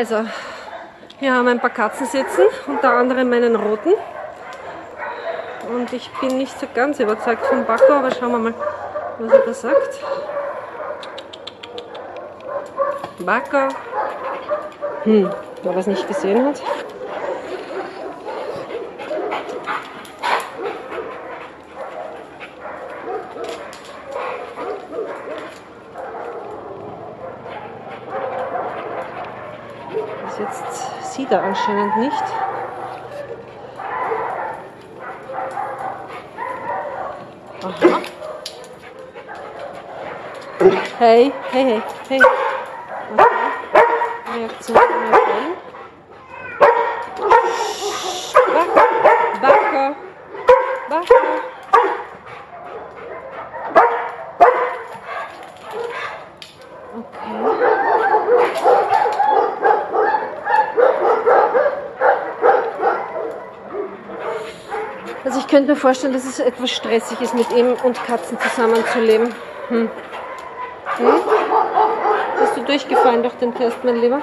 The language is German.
Also, hier haben wir ein paar Katzen sitzen, unter anderem meinen roten. Und ich bin nicht so ganz überzeugt von Bacco, aber schauen wir mal, was er da sagt. Bacco. Wer was nicht gesehen hat. Das jetzt sieht er anscheinend nicht. Aha. Hey, hey, hey, hey. Okay. Reaktion von Bacco. Bacco. Bacco. Okay. Also ich könnte mir vorstellen, dass es etwas stressig ist, mit ihm und Katzen zusammenzuleben. Bist du durchgefallen durch den Test, mein Lieber?